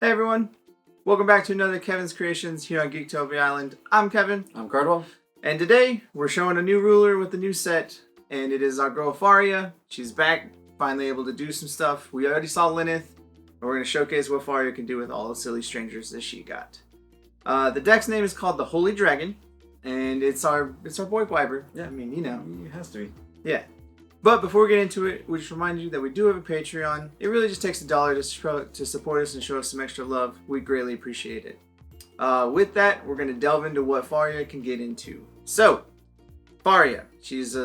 Hey everyone, welcome back to another Kevin's Creations here on Geektopia Island. I'm Kevin. I'm Cardwell. And today we're showing a new ruler with a new set, and it is our girl Faria. She's back, finally able to do some stuff. We already saw Lenneth, and we're going to showcase what Faria can do with all the silly strangers that she got. The deck's name is called the Holy Dragon, and it's our boy Gwiber. Yeah, I mean, you know. It has to be. Yeah. But before we get into it, we just remind you that we do have a Patreon. It really just takes $1 to support us and show us some extra love. We greatly appreciate it. With that, we're going to delve into what Faria can get into. So, Faria, she's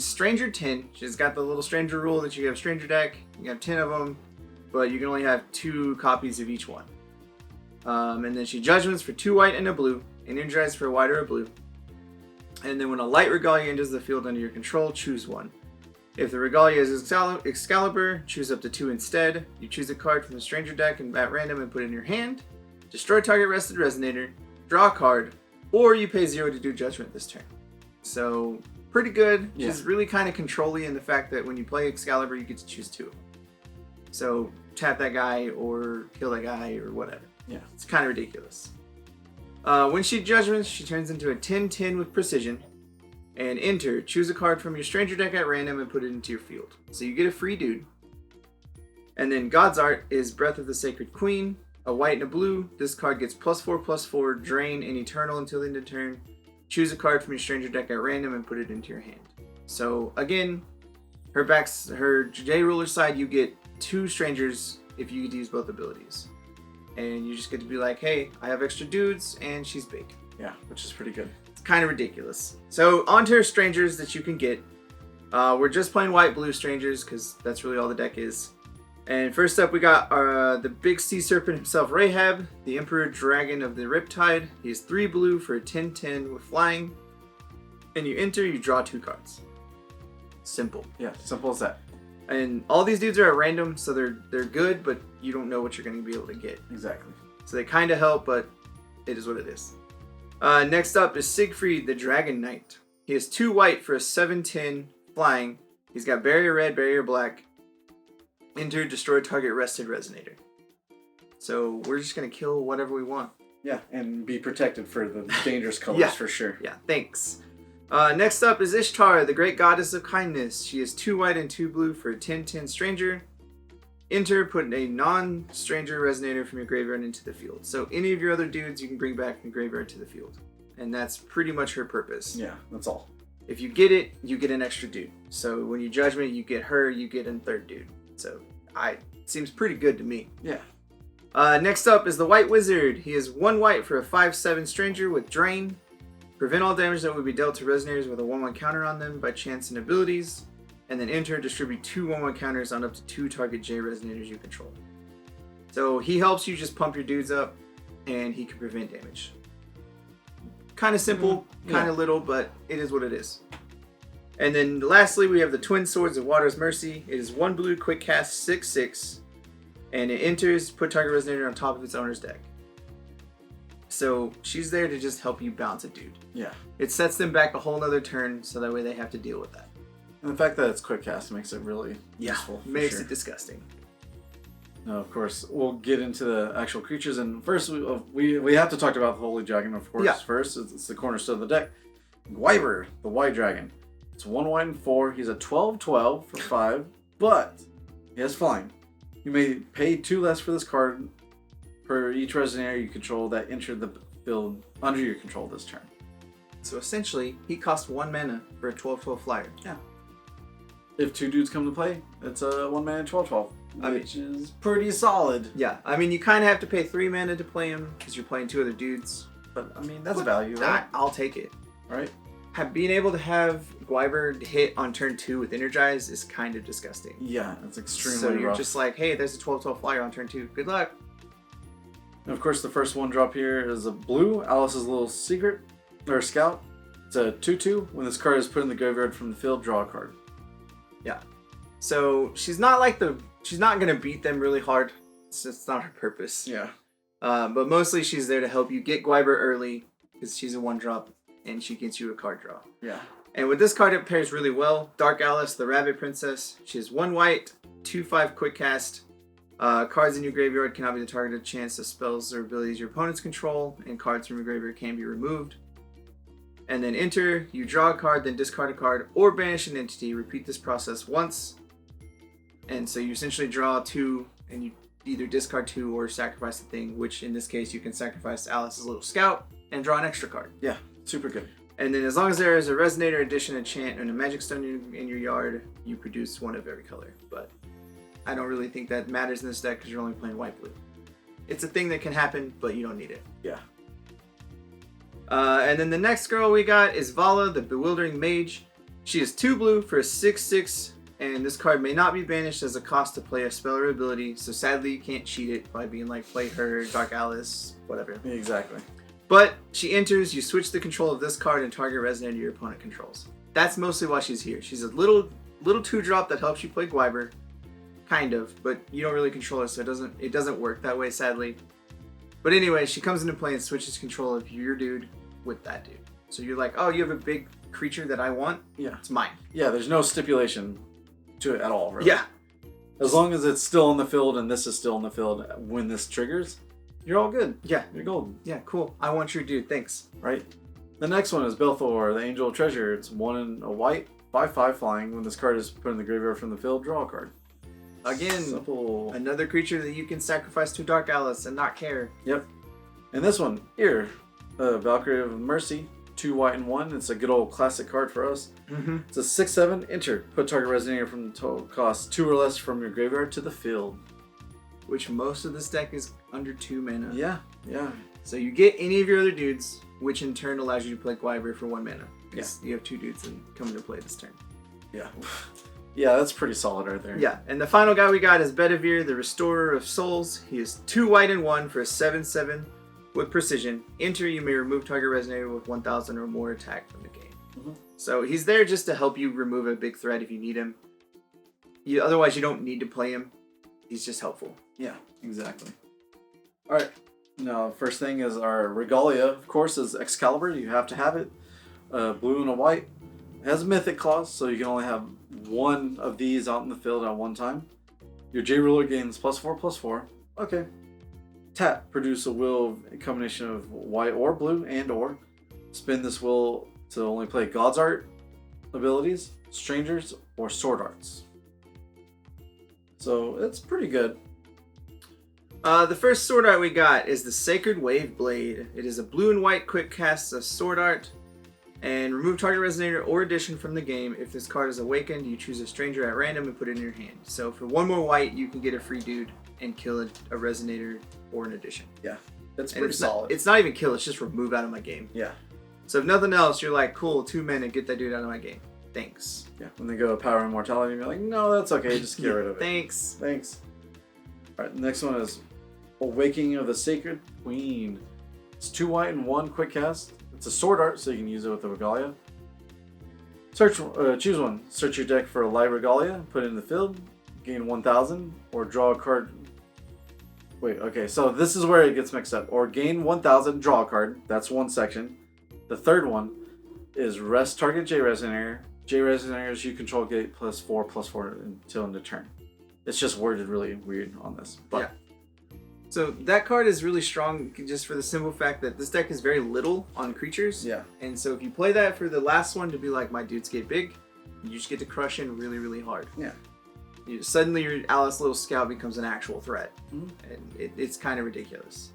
Stranger 10. She's got the little Stranger rule that you have Stranger deck. You have 10 of them, but you can only have 2 copies of each one. And then she Judgments for 2 white and a blue, Energize for a white or a blue. And then when a light Regalia enters the field under your control, choose one. If the Regalia is Excalibur, choose up to 2 instead. You choose a card from the Stranger deck and at random and put it in your hand. Destroy target rested Resonator, draw a card, or you pay 0 to do Judgment this turn. So, pretty good. Yeah. She's really kind of controlling in the fact that when you play Excalibur, you get to choose 2. So, tap that guy or kill that guy or whatever. Yeah. It's kind of ridiculous. When she Judgments, she turns into a 10-10 with Precision. And enter, choose a card from your Stranger deck at random and put it into your field. So you get a free dude. And then God's Art is Breath of the Sacred Queen, a white and a blue. This card gets +4/+4, drain, and eternal until the end of turn. Choose a card from your Stranger deck at random and put it into your hand. So again, her J Ruler side, you get 2 Strangers if you use both abilities. And you just get to be like, hey, I have extra dudes, and she's big. Yeah, which is pretty good. It's kind of ridiculous. So, onto her Strangers that you can get. We're just playing white-blue Strangers, because that's really all the deck is. And first up, we got the big sea serpent himself, Rahab, the Emperor Dragon of the Riptide. He is 3 blue for a 10-10 with flying. And you enter, you draw 2 cards. Simple. Yeah, simple as that. And all these dudes are at random, so they're good, but you don't know what you're going to be able to get. Exactly. So they kind of help, but it is what it is. Next up is Siegfried, the Dragon Knight. He is 2 white for a 7-10 flying. He's got Barrier Red, Barrier Black. Enter, destroy target rested Resonator. So we're just going to kill whatever we want. Yeah, and be protected for the dangerous colors for sure. Yeah, thanks. Next up is Ishtar, the Great Goddess of Kindness. She is 2 white and 2 blue for a 10-10 Stranger. Enter, put a non-Stranger Resonator from your graveyard into the field. So any of your other dudes you can bring back from graveyard to the field. And that's pretty much her purpose. Yeah, that's all. If you get it, you get an extra dude. So when you Judgment, you get her, you get a 3rd dude. So seems pretty good to me. Yeah. Next up is the White Wizard. He is 1 white for a 5-7 Stranger with Drain. Prevent all damage that would be dealt to Resonators with a 1/1 counter on them by chance and abilities. And then enter, distribute 2 1/1 counters on up to 2 target J Resonators you control. So he helps you just pump your dudes up, and he can prevent damage. Kind of simple, kind of little, but it is what it is. And then lastly, we have the Twin Swords of Water's Mercy. It is 1 blue, quick cast, 6/6. And it enters, put target Resonator on top of its owner's deck. So she's there to just help you bounce a dude. Yeah. It sets them back a whole nother turn, so that way they have to deal with that. And the fact that it's quick cast makes it really useful. Makes it disgusting. Now, of course, we'll get into the actual creatures. And first, we have to talk about the Holy Dragon, of course. Yeah. First, it's the cornerstone of the deck. Gwiber, the White Dragon. It's 1 white and 4. He's a 12/12 for 5, but he has flying. You may pay 2 less for this card for each Resonator you control that entered the field under your control this turn. So essentially, he costs 1 mana for a 12/12 flyer. Yeah. If 2 dudes come to play, it's a 1 mana 12/12, which is pretty solid. Yeah, I mean, you kind of have to pay 3 mana to play him because you're playing 2 other dudes. But, I mean, that's a value, right? I'll take it. Right? Being able to have Gwiber hit on turn 2 with Energize is kind of disgusting. Yeah, it's extremely So you're rough. just like, hey, there's a 12/12 flyer on turn 2. Good luck. And of course, the first 1-drop here is a blue, Alice's Little Secret, or Scout. It's a 2/2. When this card is put in the graveyard from the field, draw a card. Yeah. So she's not gonna beat them really hard. It's just not her purpose. Yeah. But mostly she's there to help you get Gwiber early because she's a 1-drop and she gets you a card draw. Yeah. And with this card, it pairs really well. Dark Alice, the Rabbit Princess. She has 1 white, 2/5 quick cast. Cards in your graveyard cannot be the target of chance of spells or abilities your opponents control, and cards from your graveyard can be removed. And then enter, you draw a card, then discard a card, or banish an entity. Repeat this process once. And so you essentially draw 2, and you either discard 2 or sacrifice the thing, which in this case you can sacrifice Alice's little scout and draw an extra card. Yeah, super good. And then as long as there is a Resonator, addition, enchant, and a magic stone in your yard, you produce 1 of every color. But I don't really think that matters in this deck because you're only playing white-blue. It's a thing that can happen, but you don't need it. Yeah. And then the next girl we got is Vala, the Bewildering Mage. She is 2 blue for a 6/6, and this card may not be banished as a cost to play a spell or ability, so sadly you can't cheat it by being like, play her, Dark Alice, whatever. Exactly. But she enters, you switch the control of this card and target Resonator your opponent controls. That's mostly why she's here. She's a little 2-drop that helps you play Gwiber. Kind of, but you don't really control her, so it doesn't work that way, sadly. But anyway, she comes into play and switches control of your dude with that dude. So you're like, oh, you have a big creature that I want? Yeah. It's mine. Yeah, there's no stipulation to it at all, really. Yeah. As long as it's still in the field and this is still in the field when this triggers, you're all good. Yeah. You're golden. Yeah, cool. I want your dude, thanks. Right? The next one is Bethor, the Angel of Treasure. It's 1 and a white, 5/5 flying. When this card is put in the graveyard from the field, draw a card. Again, simple. Another creature that you can sacrifice to Dark Alice and not care. Yep. And this one here, Valkyrie of Mercy, 2 white and 1. It's a good old classic card for us. Mm-hmm. It's a 6/7. Enter. Put target Resonator from the total cost 2 or less from your graveyard to the field. Which most of this deck is under 2 mana. Yeah. Yeah. So you get any of your other dudes, which in turn allows you to play Gwiber for 1 mana. Because you have 2 dudes and come into play this turn. Yeah. Yeah, that's pretty solid right there. Yeah, and the final guy we got is Bedivere, the Restorer of Souls. He is 2 white and 1 for a 7/7 with precision. Enter, you may remove target Resonator with 1,000 or more attack from the game. Mm-hmm. So he's there just to help you remove a big threat if you need him. Otherwise, you don't need to play him. He's just helpful. Yeah, exactly. All right. Now, first thing is our Regalia, of course, is Excalibur. You have to have it. Blue and a white. It has a Mythic clause, so you can only have 1 of these out in the field at one time. Your J Ruler gains +4/+4. Okay. Tap. Produce a will of a combination of white or blue and or. Spin this will to only play God's Art abilities, Strangers, or Sword Arts. So it's pretty good. The first Sword Art we got is the Sacred Wave Blade. It is a blue and white quick cast of Sword Art. And remove target Resonator or addition from the game. If this card is awakened, you choose a stranger at random and put it in your hand. So for 1 more white, you can get a free dude and kill a Resonator or an addition. Yeah, that's pretty solid. It's not even kill, it's just remove out of my game. Yeah. So if nothing else, you're like, cool, 2 mana, get that dude out of my game. Thanks. Yeah, when they go Power and Immortality, you're like, no, that's okay, just get rid of it. Thanks. Thanks. Alright, the next one is Awakening of the Sacred Queen. It's 2 white and 1 quick cast. It's a Sword Art, so you can use it with the Regalia. Choose one. Search your deck for a light Regalia, put it in the field, gain 1,000, or draw a card. Wait, okay, so this is where it gets mixed up. Or gain 1,000, draw a card. That's one section. The third one is rest target J Resonator. J Resonators you control get +4/+4 until end of turn. It's just worded really weird on this. But yeah. So that card is really strong just for the simple fact that this deck is very little on creatures. Yeah. And so if you play that for the last one to be like, my dudes get big, you just get to crush in really, really hard. Yeah. Suddenly your Alice Little Scout becomes an actual threat. Mm-hmm. And it's kind of ridiculous.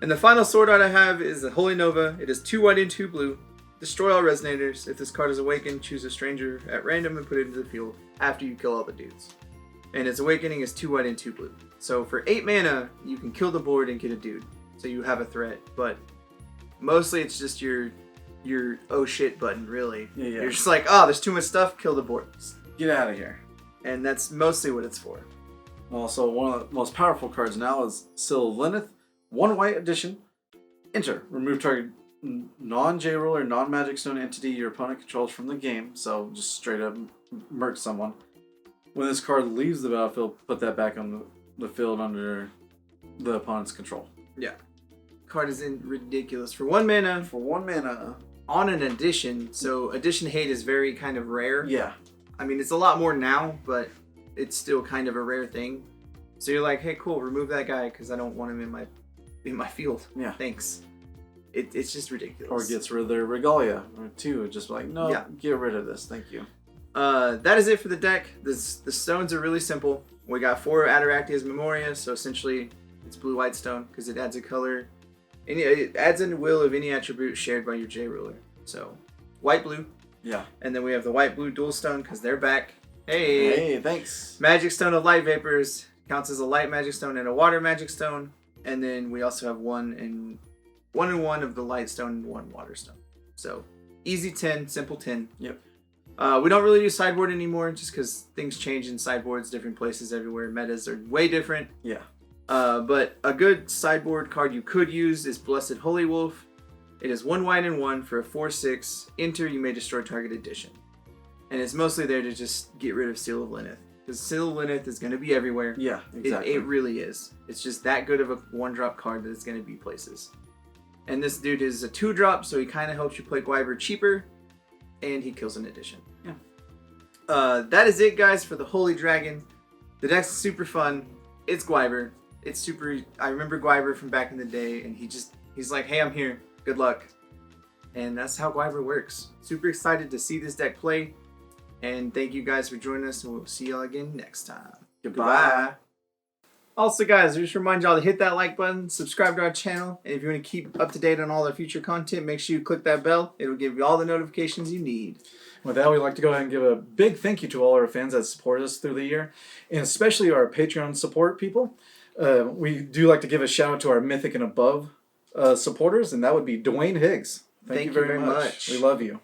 And the final Sword Art I have is the Holy Nova. It is 2 white and 2 blue. Destroy all Resonators. If this card is awakened, choose a stranger at random and put it into the field after you kill all the dudes. And its awakening is 2 white and 2 blue. So for 8 mana, you can kill the board and get a dude. So you have a threat, but mostly it's just your oh shit button, really. Yeah. You're just like, oh, there's too much stuff, kill the board. Get out of here. And that's mostly what it's for. Also, one of the most powerful cards now is Seal of Lenneth. 1 white addition. Enter. Remove target non-J Ruler, non-Magic Stone entity your opponent controls from the game. So just straight up murk someone. When this card leaves the battlefield, put that back on the field under the opponent's control. Yeah. Card is ridiculous. For 1 mana. For 1 mana. On an addition. So addition hate is very kind of rare. Yeah. I mean, it's a lot more now, but it's still kind of a rare thing. So you're like, hey, cool, remove that guy because I don't want him in my field. Yeah. Thanks. It's just ridiculous. Or gets rid of their regalia, or two, just like, no, Yeah. get rid of this, thank you. That is it for the deck. The stones are really simple. We got 4 Ataractia's Memoria, so essentially it's blue-white stone because it adds a color. It adds a will of any attribute shared by your J ruler. So white-blue. Yeah. And then we have the white-blue dual stone because they're back. Hey. Hey, thanks. Magic Stone of Light Vapors counts as a light magic stone and a water magic stone. And then we also have 1 and 1 of the light stone and 1 water stone. So easy 10, simple 10. Yep. We don't really do sideboard anymore just because things change in sideboards, different places everywhere. Metas are way different. Yeah. But a good sideboard card you could use is Blessed Holy Wolf. It is 1 white and 1 for a 4/6. Enter, you may destroy target addition. And it's mostly there to just get rid of Seal of Lenneth. Because Seal of Lenneth is going to be everywhere. Yeah, exactly. It really is. It's just that good of a 1-drop card that it's going to be places. And this dude is a 2-drop, so he kind of helps you play Gwiber cheaper. And he kills an addition. Yeah. That is it, guys, for the Holy Dragon. The deck's super fun. It's Gwiber. It's super... I remember Gwiber from back in the day, and he's like, hey, I'm here. Good luck. And that's how Gwiber works. Super excited to see this deck play. And thank you guys for joining us, and we'll see y'all again next time. Goodbye. Also, guys, I just remind y'all to hit that like button, subscribe to our channel, and if you want to keep up to date on all our future content, make sure you click that bell. It'll give you all the notifications you need. With that, we'd like to go ahead and give a big thank you to all our fans that support us through the year, and especially our Patreon support people. We do like to give a shout out to our Mythic and Above supporters, and that would be Dwayne Higgs. Thank you very much. We love you.